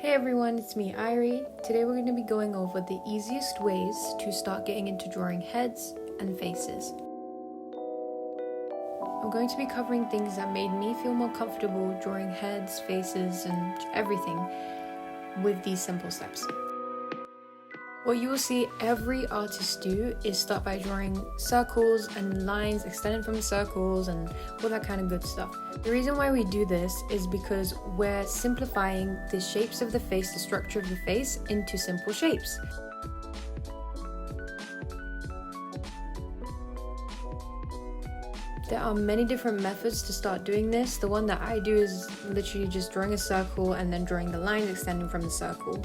Hey everyone, it's me, Irie. Today we're going to be going over the easiest ways to start getting into drawing heads and faces. I'm going to be covering things that made me feel more comfortable drawing heads, faces, and everything with these simple steps. What you will see every artist do is start by drawing circles and lines extending from the circles and all that kind of good stuff. The reason why we do this is because we're simplifying the shapes of the face, the structure of the face, into simple shapes. There are many different methods to start doing this. The one that I do is literally just drawing a circle and then drawing the lines extending from the circle.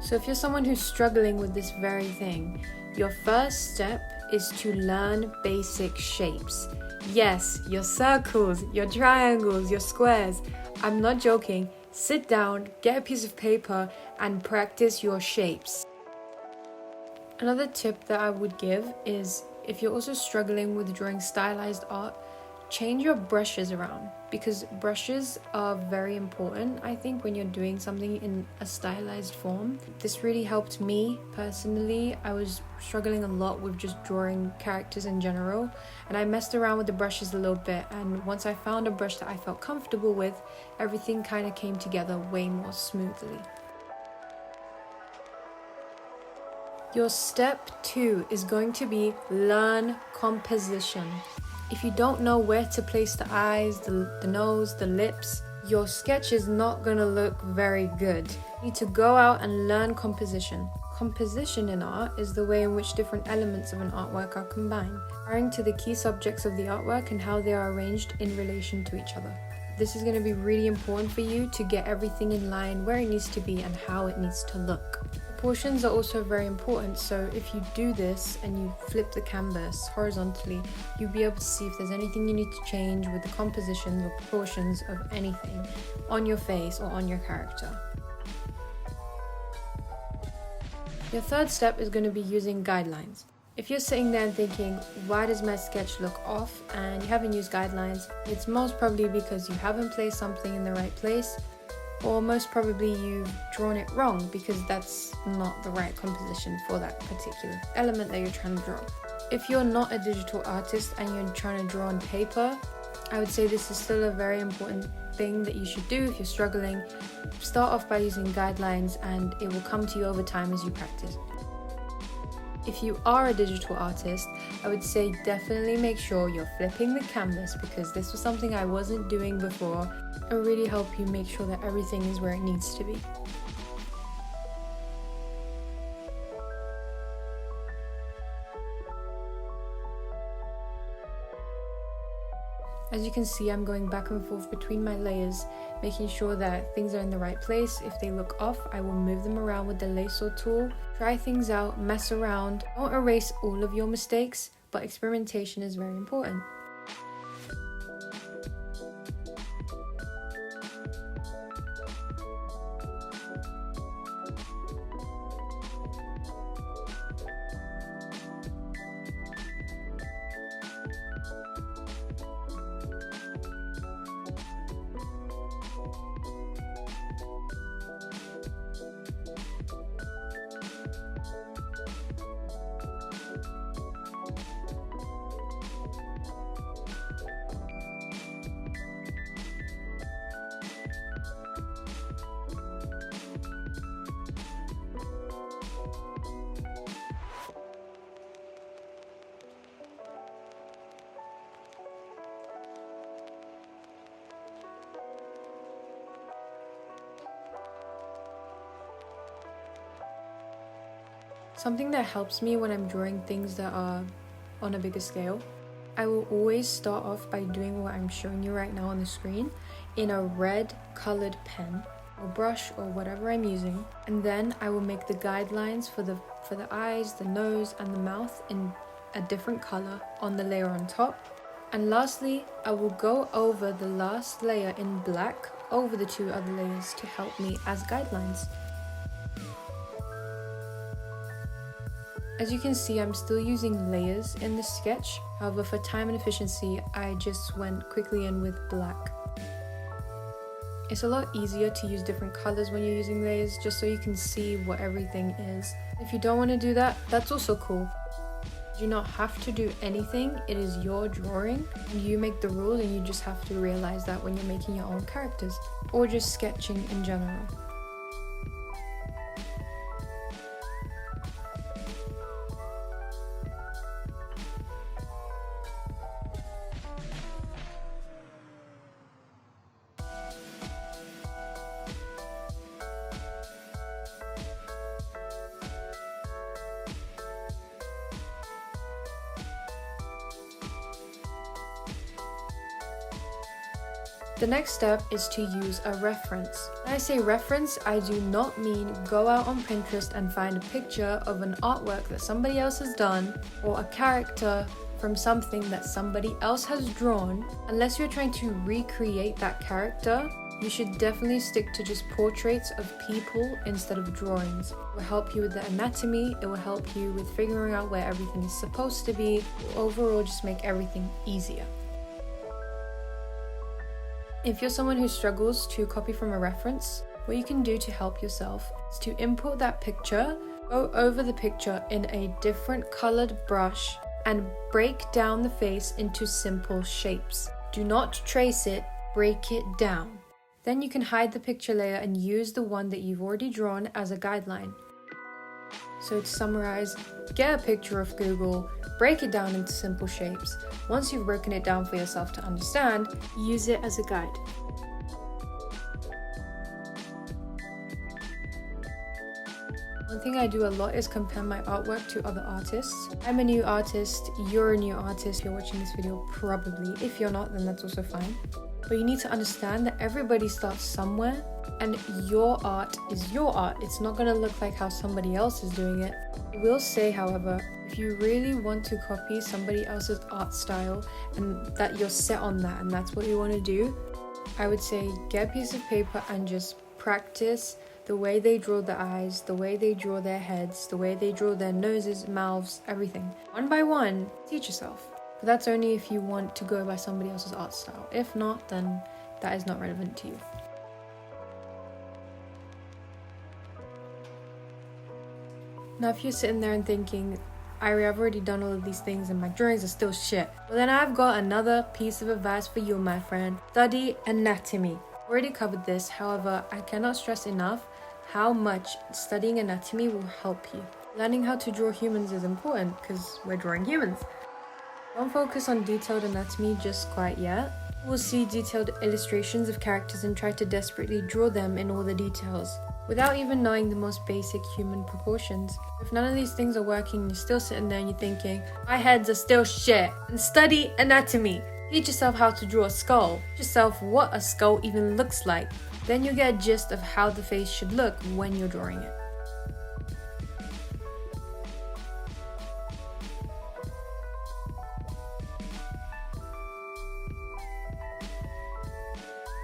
So if you're someone who's struggling with this very thing, your first step is to learn basic shapes. Yes, your circles, your triangles, your squares. I'm not joking. Sit down, get a piece of paper, and practice your shapes. Another tip that I would give is if you're also struggling with drawing stylized art, change your brushes around, because brushes are very important, I think, when you're doing something in a stylized form. This really helped me personally. I was struggling a lot with just drawing characters in general, and I messed around with the brushes a little bit, and once I found a brush that I felt comfortable with, everything kind of came together way more smoothly. Your step 2 is going to be learn composition. If you don't know where to place the eyes, the nose, the lips, your sketch is not going to look very good. You need to go out and learn composition. Composition in art is the way in which different elements of an artwork are combined, referring to the key subjects of the artwork and how they are arranged in relation to each other. This is going to be really important for you to get everything in line where it needs to be and how it needs to look. Proportions are also very important, so if you do this and you flip the canvas horizontally, you'll be able to see if there's anything you need to change with the compositions or proportions of anything on your face or on your character. Your third step is going to be using guidelines. If you're sitting there and thinking, why does my sketch look off, and you haven't used guidelines, it's most probably because you haven't placed something in the right place, or most probably you've drawn it wrong because that's not the right composition for that particular element that you're trying to draw. If you're not a digital artist and you're trying to draw on paper, I would say this is still a very important thing that you should do if you're struggling. Start off by using guidelines and it will come to you over time as you practice. If you are a digital artist, I would say definitely make sure you're flipping the canvas, because this was something I wasn't doing before. It will really help you make sure that everything is where it needs to be. As you can see, I'm going back and forth between my layers, making sure that things are in the right place. If they look off, I will move them around with the lasso tool. Try things out, mess around. Don't erase all of your mistakes, but experimentation is very important. Something that helps me when I'm drawing things that are on a bigger scale, I will always start off by doing what I'm showing you right now on the screen in a red colored pen or brush or whatever I'm using, and then I will make the guidelines for the eyes, the nose, and the mouth in a different color on the layer on top. And lastly, I will go over the last layer in black over the two other layers to help me as guidelines. As you can see, I'm still using layers in this sketch. However, for time and efficiency, I just went quickly in with black. It's a lot easier to use different colors when you're using layers, just so you can see what everything is. If you don't want to do that, that's also cool. You do not have to do anything. It is your drawing and you make the rules, and you just have to realize that when you're making your own characters or just sketching in general. The next step is to use a reference. When I say reference, I do not mean go out on Pinterest and find a picture of an artwork that somebody else has done or a character from something that somebody else has drawn. Unless you're trying to recreate that character, you should definitely stick to just portraits of people instead of drawings. It will help you with the anatomy, it will help you with figuring out where everything is supposed to be. It will overall just make everything easier. If you're someone who struggles to copy from a reference, what you can do to help yourself is to import that picture, go over the picture in a different colored brush, and break down the face into simple shapes. Do not trace it, break it down. Then you can hide the picture layer and use the one that you've already drawn as a guideline. So to summarize, get a picture of Google, break it down into simple shapes. Once you've broken it down for yourself to understand, use it as a guide. One thing I do a lot is compare my artwork to other artists. I'm a new artist, you're a new artist, you're watching this video probably. If you're not, then that's also fine. But you need to understand that everybody starts somewhere, and your art is your art. It's not going to look like how somebody else is doing it. I will say, however, if you really want to copy somebody else's art style and that you're set on that and that's what you want to do, I would say get a piece of paper and just practice the way they draw the eyes, the way they draw their heads, the way they draw their noses, mouths, everything. One by one, teach yourself. But that's only if you want to go by somebody else's art style. If not, then that is not relevant to you. Now, if you're sitting there and thinking, Irie, I've already done all of these things and my drawings are still shit. Well, then I've got another piece of advice for you, my friend. Study anatomy. Already covered this, however, I cannot stress enough how much studying anatomy will help you. Learning how to draw humans is important because we're drawing humans. Don't focus on detailed anatomy just quite yet. We'll see detailed illustrations of characters and try to desperately draw them in all the details, without even knowing the most basic human proportions. If none of these things are working, you're still sitting there and you're thinking, my heads are still shit, and study anatomy. Teach yourself how to draw a skull. Teach yourself what a skull even looks like. Then you'll get a gist of how the face should look when you're drawing it.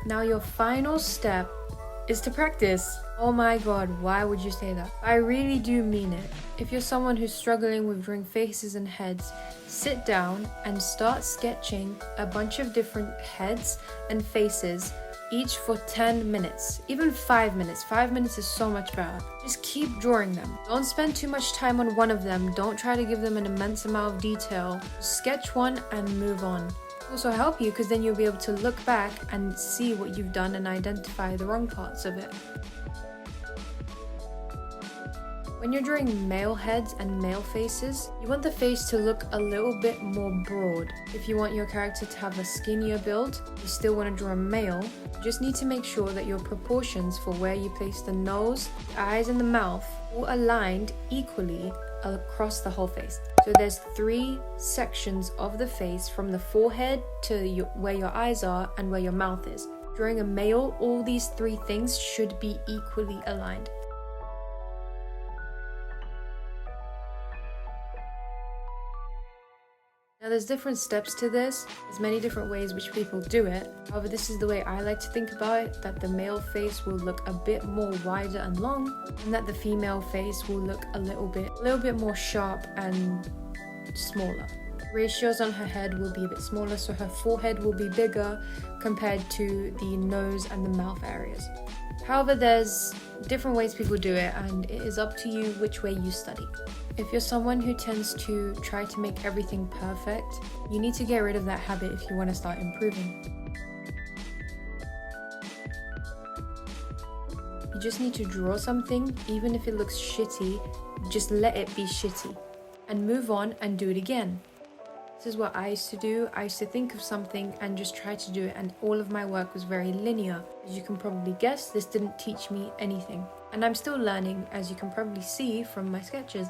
Now your final step is to practice. Oh my god, why would you say that? I really do mean it. If you're someone who's struggling with drawing faces and heads, sit down and start sketching a bunch of different heads and faces, each for 10 minutes, even 5 minutes. 5 minutes is so much better. Just keep drawing them. Don't spend too much time on one of them. Don't try to give them an immense amount of detail. Sketch one and move on. Also help you because then you'll be able to look back and see what you've done and identify the wrong parts of it. When you're drawing male heads and male faces, you want the face to look a little bit more broad. If you want your character to have a skinnier build, you still want to draw a male, you just need to make sure that your proportions for where you place the nose, the eyes and the mouth all aligned equally across the whole face. So there's 3 sections of the face from the forehead to where your eyes are and where your mouth is. Drawing a male, all these 3 things should be equally aligned. Now there's different steps to this, there's many different ways which people do it. However, this is the way I like to think about it, that the male face will look a bit more wider and long, and that the female face will look a little bit more sharp and smaller. ratios on her head will be a bit smaller, so her forehead will be bigger compared to the nose and the mouth areas. However, there's different ways people do it, and it is up to you which way you study. If you're someone who tends to try to make everything perfect, you need to get rid of that habit if you want to start improving. You just need to draw something, even if it looks shitty, just let it be shitty and move on and do it again. This is what I used to do. I used to think of something and just try to do it, and all of my work was very linear. As you can probably guess, this didn't teach me anything. And I'm still learning, as you can probably see from my sketches.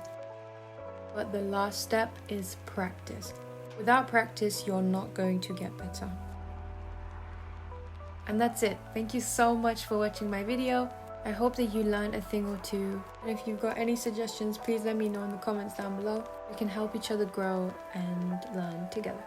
But the last step is practice. Without practice, you're not going to get better. And that's it. Thank you so much for watching my video. I hope that you learned a thing or two. And if you've got any suggestions, please let me know in the comments down below. We can help each other grow and learn together.